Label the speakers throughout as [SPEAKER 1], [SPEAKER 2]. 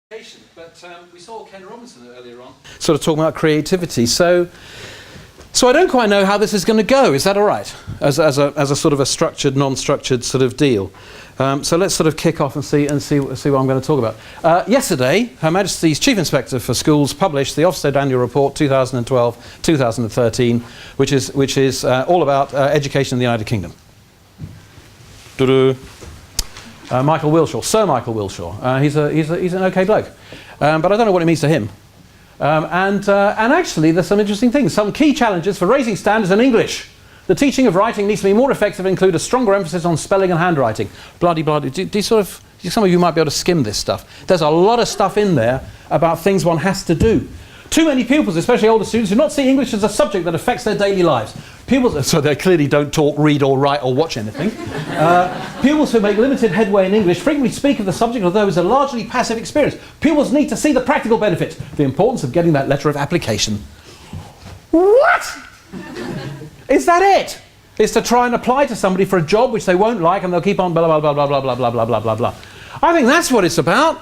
[SPEAKER 1] But we saw Ken Robinson earlier on sort of talking about creativity. So I don't quite know how this is going to go. Is that all right? As a sort of a structured, non-structured sort of deal. So let's sort of kick off and see what I'm going to talk about. Yesterday, Her Majesty's Chief Inspector for Schools published the Ofsted Annual Report 2012-2013, which is all about education in the United Kingdom. Michael Wilshaw, Sir Michael Wilshaw. He's an okay bloke, but I don't know what it means to him. And actually, there's some interesting things. Some key challenges for raising standards in English. The teaching of writing needs to be more effective and include a stronger emphasis on spelling and handwriting. Bloody. Some of you might be able to skim this stuff. There's a lot of stuff in there about things one has to do. Too many pupils, especially older students, do not see English as a subject that affects their daily lives. Pupils, so they clearly don't talk, read or write or watch anything. Pupils who make limited headway in English frequently speak of the subject although it's a largely passive experience. Pupils need to see the practical benefits, the importance of getting that letter of application. What? Is that it? It's to try and apply to somebody for a job which they won't like and they'll keep on blah, blah, blah, blah, blah, blah, blah, blah, blah, blah, blah. I think that's what it's about.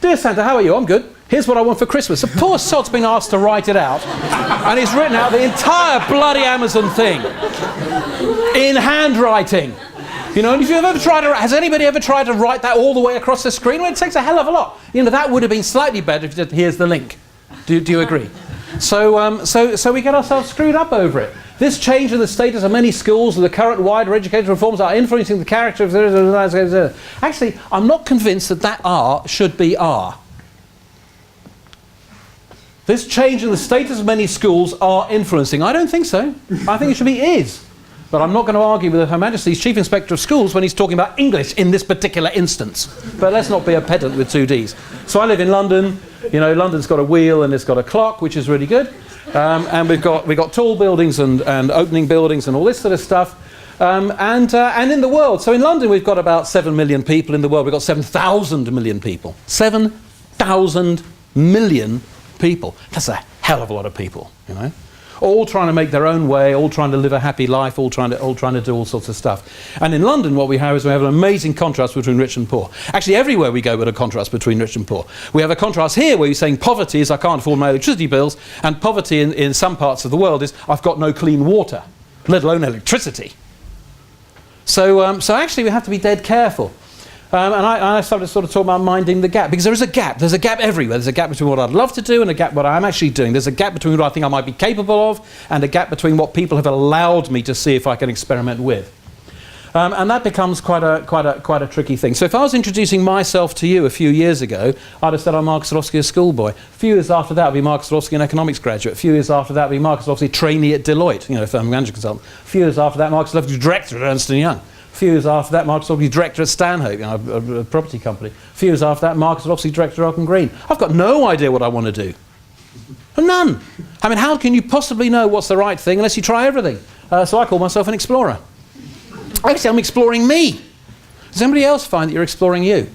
[SPEAKER 1] Dear Santa, how are you? I'm good. Here's what I want for Christmas. The poor sod's been asked to write it out, and he's written out the entire bloody Amazon thing in handwriting. You know, and if you've ever tried to, has anybody ever tried to write that all the way across the screen? Well, it takes a hell of a lot. You know, that would have been slightly better if you said, here's the link. Do you agree? So we get ourselves screwed up over it. This change in the status of many schools and the current wider educational reforms are influencing the character of... Actually, I'm not convinced that R should be R. This change in the status of many schools are influencing. I don't think so. I think it should be is. But I'm not going to argue with Her Majesty's Chief Inspector of Schools when he's talking about English in this particular instance. But let's not be a pedant with two Ds. So I live in London. You know, London's got a wheel and it's got a clock, which is really good. And we've got tall buildings and opening buildings and all this sort of stuff. And in the world, so in London we've got about 7 million people. In the world we've got 7,000 million people. 7,000 million people. That's a hell of a lot of people, you know. All trying to make their own way, all trying to live a happy life, all trying to do all sorts of stuff. And in London what we have an amazing contrast between rich and poor. Actually everywhere we go with a contrast between rich and poor. We have a contrast here where you're saying poverty is I can't afford my electricity bills, and poverty in some parts of the world is I've got no clean water, let alone electricity. So actually we have to be dead careful. And I started to sort of talk about minding the gap, because there is a gap. There's a gap everywhere. There's a gap between what I'd love to do and a gap what I'm actually doing. There's a gap between what I think I might be capable of and a gap between what people have allowed me to see if I can experiment with. And that becomes quite a tricky thing. So if I was introducing myself to you a few years ago, I'd have said I'm Marcus Orlovsky, a schoolboy. A few years after that, I'd be Marcus Orlovsky, an economics graduate. A few years after that, I'd be Marcus Orlovsky, trainee at Deloitte, you know, firm management consultant. A few years after that, Marcus Orlovsky, director at Ernst & Young. A few years after that, Marcus Orlovsky, director at Stanhope, you know, a property company. A few years after that, Marcus Orlovsky, director at Oaken Green. I've got no idea what I want to do. None. I mean, how can you possibly know what's the right thing unless you try everything? So I call myself an explorer. Actually, I'm exploring me. Does anybody else find that you're exploring you?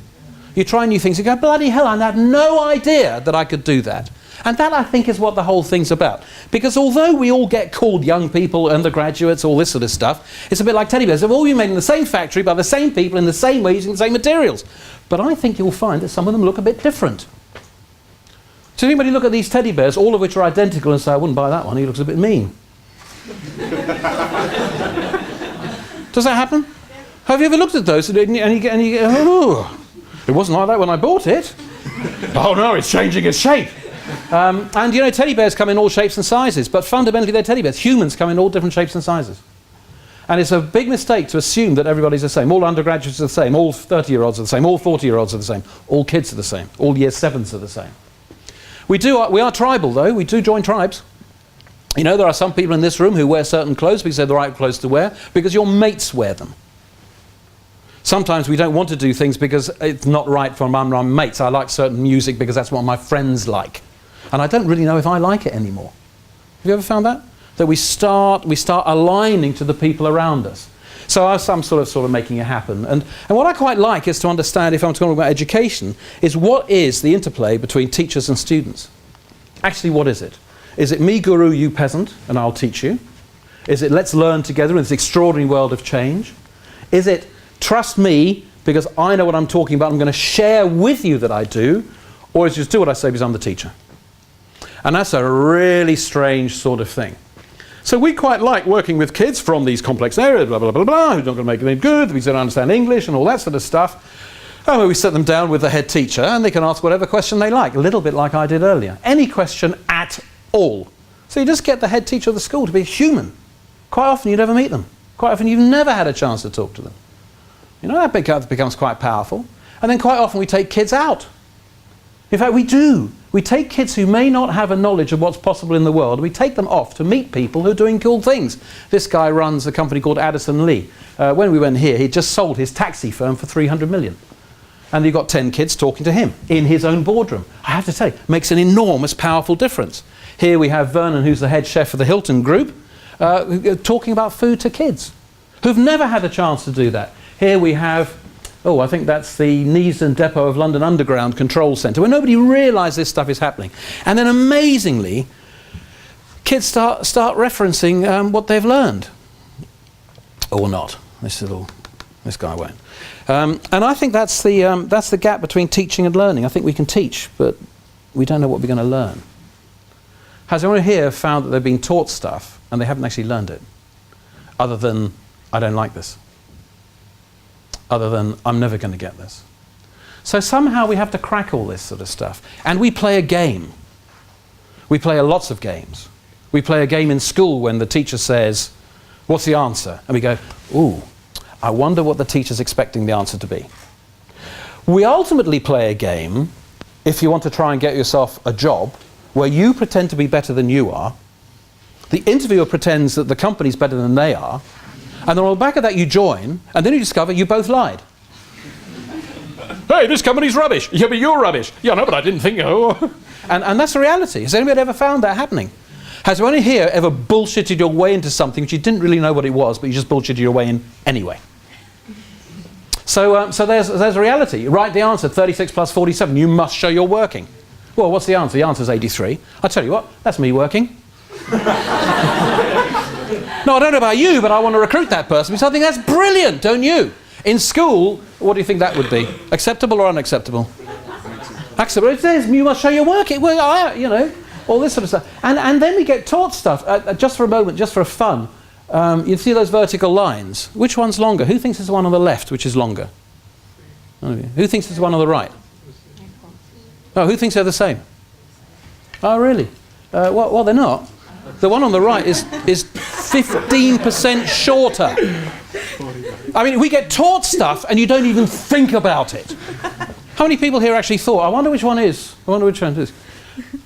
[SPEAKER 1] You try new things and go, bloody hell, I had no idea that I could do that. And that, I think, is what the whole thing's about. Because although we all get called young people, undergraduates, all this sort of stuff, it's a bit like teddy bears. They've all been made in the same factory by the same people in the same way using the same materials. But I think you'll find that some of them look a bit different. So anybody look at these teddy bears, all of which are identical, and say, I wouldn't buy that one, he looks a bit mean. Does that happen? Yeah. Have you ever looked at those and you go, oh, it wasn't like that when I bought it. Oh no, it's changing its shape. And you know, teddy bears come in all shapes and sizes, but fundamentally they're teddy bears. Humans come in all different shapes and sizes. And it's a big mistake to assume that everybody's the same. All undergraduates are the same, all 30-year-olds are the same, all 40-year-olds are the same, all kids are the same, all year 7s are the same. We are tribal though, we do join tribes. You know, there are some people in this room who wear certain clothes because they're the right clothes to wear, because your mates wear them. Sometimes we don't want to do things because it's not right for my mates. I like certain music because that's what my friends like. And I don't really know if I like it anymore. Have you ever found that? That we start aligning to the people around us. So I'm sort of making it happen. And what I quite like is to understand, if I'm talking about education, is what is the interplay between teachers and students? Actually, what is it? Is it me, guru, you peasant, and I'll teach you? Is it let's learn together in this extraordinary world of change? Is it trust me because I know what I'm talking about, I'm going to share with you that I do? Or is just do what I say because I'm the teacher? And that's a really strange sort of thing. So we quite like working with kids from these complex areas, blah, blah, blah, blah, who's not going to make them good, we don't understand English and all that sort of stuff. And we set them down with the head teacher and they can ask whatever question they like, a little bit like I did earlier. Any question at all. So you just get the head teacher of the school to be human. Quite often you never meet them. Quite often you've never had a chance to talk to them. You know, that becomes quite powerful. And then quite often we take kids out. In fact, we do. We take kids who may not have a knowledge of what's possible in the world, we take them off to meet people who are doing cool things. This guy runs a company called Addison Lee. When we went here, he just sold his taxi firm for 300 million. And he got 10 kids talking to him in his own boardroom. I have to tell you, makes an enormous, powerful difference. Here we have Vernon, who's the head chef of the Hilton Group, talking about food to kids who've never had a chance to do that. Here we have, I think that's the Neasden Depot of London Underground Control Centre, where nobody realised this stuff is happening. And then amazingly, kids start referencing what they've learned. Or not. This guy won't. And I think that's the gap between teaching and learning. I think we can teach, but we don't know what we're going to learn. Has anyone here found that they've been taught stuff and they haven't actually learned it? Other than, I don't like this. Other than, I'm never going to get this. So somehow we have to crack all this sort of stuff. And we play a game. We play lots of games. We play a game in school when the teacher says, what's the answer? And we go, ooh, I wonder what the teacher's expecting the answer to be. We ultimately play a game, if you want to try and get yourself a job, where you pretend to be better than you are, the interviewer pretends that the company's better than they are, and then on the back of that you join, and then you discover you both lied. Hey, this company's rubbish. Yeah, but you're rubbish. Yeah, no, but I didn't think so. And that's the reality. Has anybody ever found that happening? Has anyone here ever bullshitted your way into something which you didn't really know what it was, but you just bullshitted your way in anyway? So there's reality. You write the answer, 36 plus 47. You must show you're working. Well, what's the answer? The answer's 83. I tell you what, that's me working. No, I don't know about you, but I want to recruit that person because I think that's brilliant, don't you? In school, what do you think that would be? Acceptable or unacceptable? Acceptable. It says you must show your work. Well, you know, all this sort of stuff. And then we get taught stuff, just for a moment, just for fun. You see those vertical lines. Which one's longer? Who thinks it's the one on the left which is longer? Who thinks it's the one on the right? Oh, who thinks they're the same? Oh, really? Well, they're not. The one on the right is 15% shorter. I mean, we get taught stuff and you don't even think about it. How many people here actually thought, I wonder which one is? I wonder which one it is.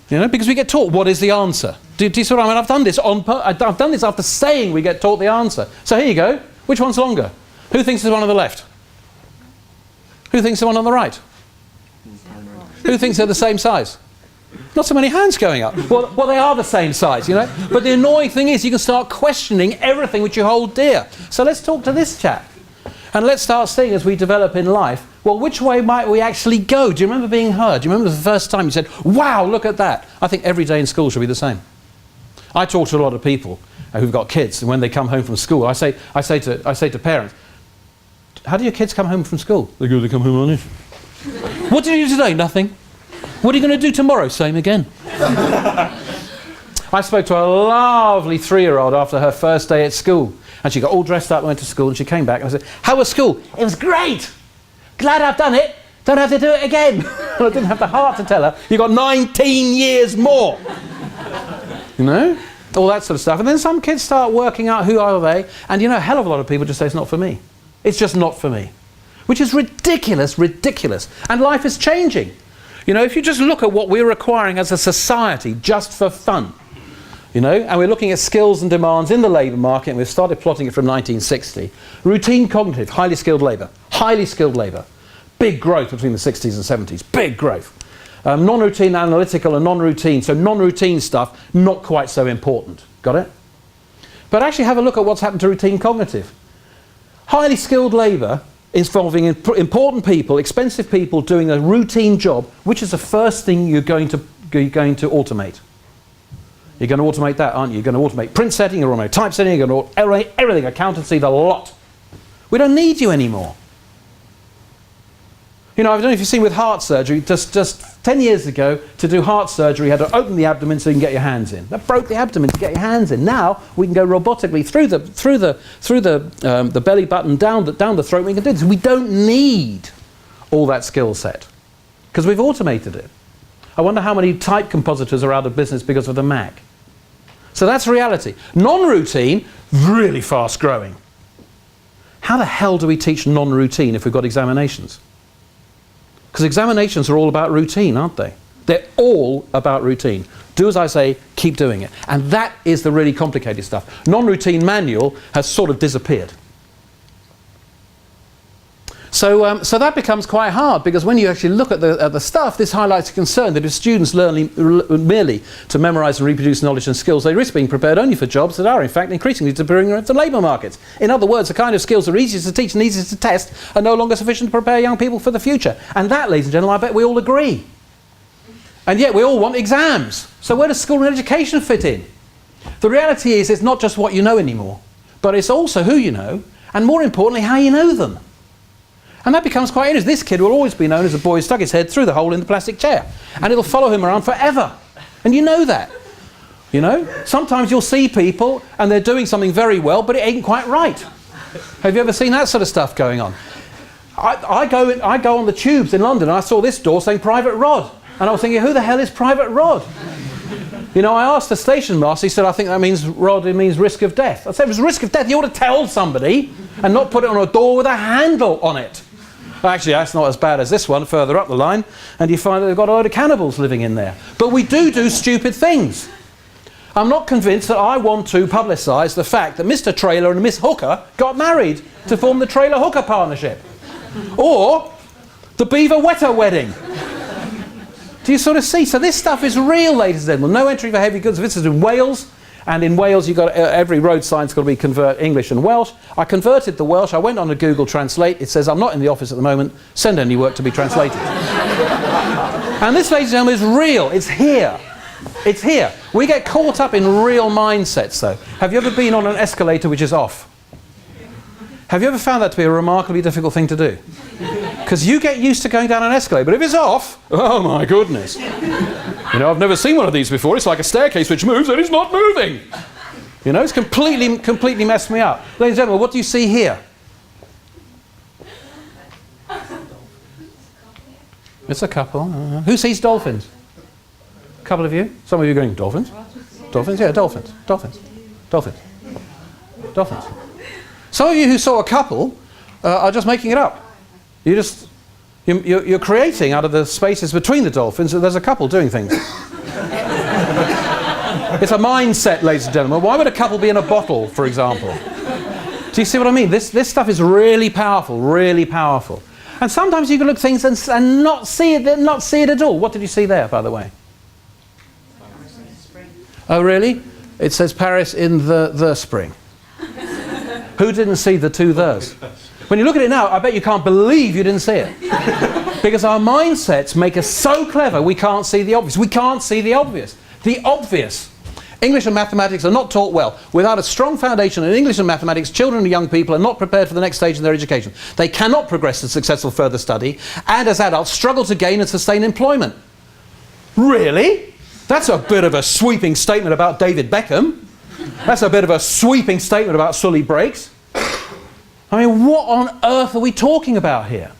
[SPEAKER 1] You know, because we get taught what is the answer. Do you see what I mean? I've done this I've done this after saying we get taught the answer. So here you go. Which one's longer? Who thinks there's one on the left? Who thinks there's one on the right? Who thinks they're the same size? Not so many hands going up. Well, they are the same size, you know. But the annoying thing is you can start questioning everything which you hold dear. So let's talk to this chap. And let's start seeing as we develop in life, well, which way might we actually go? Do you remember being heard? Do you remember the first time you said, wow, look at that? I think every day in school should be the same. I talk to a lot of people who've got kids, and when they come home from school, I say to parents, how do your kids come home from school? They come home on it. What did you do today? Nothing. What are you going to do tomorrow? Same again. I spoke to a lovely 3-year-old after her first day at school. And she got all dressed up and went to school, and she came back and I said, how was school? It was great. Glad I've done it. Don't have to do it again. I didn't have the heart to tell her, you got 19 years more. You know? All that sort of stuff. And then some kids start working out who are they. And you know, a hell of a lot of people just say it's not for me. It's just not for me. Which is ridiculous, ridiculous. And life is changing. You know, if you just look at what we're requiring as a society just for fun, you know, and we're looking at skills and demands in the labour market, and we've started plotting it from 1960. Routine cognitive, highly skilled labour. Big growth between the 60s and 70s, big growth. Non-routine, analytical and non-routine, so non-routine stuff, not quite so important. Got it? But actually have a look at what's happened to routine cognitive. Highly skilled labour involving important people, expensive people doing a routine job, which is the first thing you're going to automate. You're going to automate that, aren't you? You're going to automate print setting, you're going to automate typesetting, you're going to automate everything, accountancy, the lot. We don't need you anymore. You know, I don't know if you've seen with heart surgery, just 10 years ago, to do heart surgery, you had to open the abdomen so you can get your hands in. That broke the abdomen to get your hands in. Now, we can go robotically through the belly button, down the throat, we can do this. We don't need all that skill set, because we've automated it. I wonder how many type compositors are out of business because of the Mac. So that's reality. Non-routine, really fast growing. How the hell do we teach non-routine if we've got examinations? Because examinations are all about routine, aren't they? They're all about routine. Do as I say, keep doing it. And that is the really complicated stuff. Non-routine manual has sort of disappeared. So that becomes quite hard, because when you actually look at the stuff, this highlights a concern that if students learn merely to memorise and reproduce knowledge and skills, they risk being prepared only for jobs that are in fact increasingly disappearing from labour markets. In other words, the kind of skills that are easiest to teach and easiest to test are no longer sufficient to prepare young people for the future. And that, ladies and gentlemen, I bet we all agree. And yet we all want exams. So where does school and education fit in? The reality is it's not just what you know anymore, but it's also who you know, and more importantly, how you know them. And that becomes quite interesting. This kid will always be known as the boy who stuck his head through the hole in the plastic chair. And it'll follow him around forever. And you know that. You know? Sometimes you'll see people and they're doing something very well, but it ain't quite right. Have you ever seen that sort of stuff going on? I go on the tubes in London and I saw this door saying Private Rod. And I was thinking, who the hell is Private Rod? You know, I asked the station master, he said, I think that means Rod, it means risk of death. I said, if it's risk of death, you ought to tell somebody and not put it on a door with a handle on it. Actually, that's not as bad as this one further up the line, and you find that they've got a load of cannibals living in there. But we do stupid things. I'm not convinced that I want to publicise the fact that Mr. Trailer and Miss Hooker got married to form the Trailer Hooker partnership. Or the Beaver Wetter wedding. Do you sort of see? So this stuff is real, ladies and gentlemen. No entry for heavy goods. This is in Wales. And in Wales, you've got every road sign's got to be convert English and Welsh. I converted the Welsh. I went on to Google Translate. It says, I'm not in the office at the moment. Send any work to be translated. And this, ladies and gentlemen, is real. It's here. It's here. We get caught up in real mindsets, though. Have you ever been on an escalator which is off? Have you ever found that to be a remarkably difficult thing to do? Because you get used to going down an escalator, but if it's off, oh my goodness. You know, I've never seen one of these before. It's like a staircase which moves and it's not moving. You know, it's completely messed me up. Ladies and gentlemen, what do you see here? It's a couple. Who sees dolphins? A couple of you? Some of you are going, dolphins? Dolphins? Yeah, dolphins. Dolphins. Dolphins. Dolphins. Some of you who saw a couple are just making it up. You're creating out of the spaces between the dolphins, there's a couple doing things. It's a mindset, ladies and gentlemen. Why would a couple be in a bottle, for example? Do you see what I mean? This stuff is really powerful, really powerful. And sometimes you can look at things and not see it at all. What did you see there, by the way? Oh, really? It says Paris in the spring. Who didn't see the two the's? When you look at it now, I bet you can't believe you didn't see it. Because our mindsets make us so clever, we can't see the obvious. We can't see the obvious. The obvious. English and mathematics are not taught well. Without a strong foundation in English and mathematics, children and young people are not prepared for the next stage in their education. They cannot progress to successful further study, and as adults struggle to gain and sustain employment. Really? That's a bit of a sweeping statement about David Beckham. That's a bit of a sweeping statement about Sully Brakes. I mean, what on earth are we talking about here?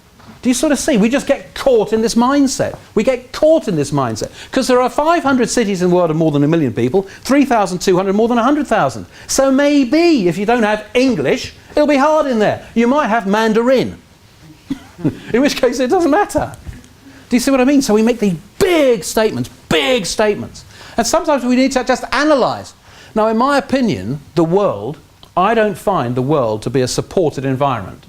[SPEAKER 1] Do you sort of see? We just get caught in this mindset. We get caught in this mindset. Because there are 500 cities in the world of more than 1 million people, 3,200 more than 100,000. So maybe if you don't have English, it'll be hard in there. You might have Mandarin. In which case it doesn't matter. Do you see what I mean? So we make these big statements. And sometimes we need to just analyse. Now, in my opinion, I don't find the world to be a supported environment.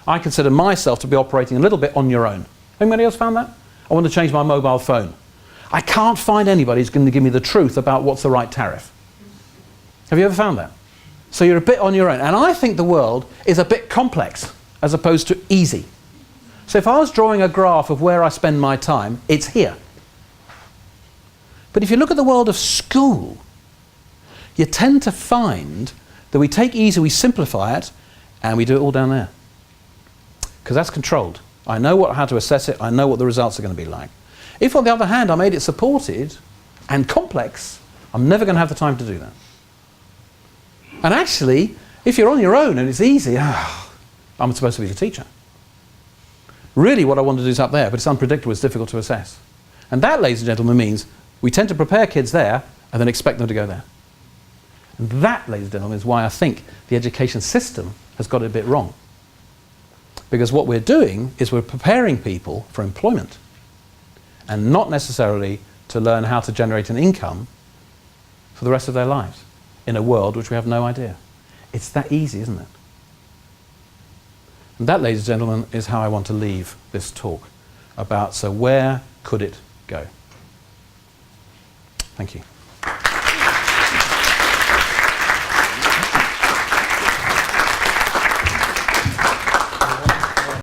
[SPEAKER 1] I consider myself to be operating a little bit on your own. Anybody else found that? I want to change my mobile phone. I can't find anybody who's going to give me the truth about what's the right tariff. Have you ever found that? So you're a bit on your own. And I think the world is a bit complex as opposed to easy. So if I was drawing a graph of where I spend my time, it's here. But if you look at the world of school, you tend to find that we take easy, we simplify it, and we do it all down there. Because that's controlled. I know how to assess it. I know what the results are going to be like. If, on the other hand, I made it supported and complex, I'm never going to have the time to do that. And actually, if you're on your own and it's easy, I'm supposed to be the teacher. Really what I want to do is up there, but it's unpredictable, it's difficult to assess. And that, ladies and gentlemen, means we tend to prepare kids there and then expect them to go there. And that, ladies and gentlemen, is why I think the education system has got it a bit wrong. Because what we're doing is we're preparing people for employment and not necessarily to learn how to generate an income for the rest of their lives in a world which we have no idea. It's that easy, isn't it? And that, ladies and gentlemen, is how I want to leave this talk about, so where could it go? Thank you.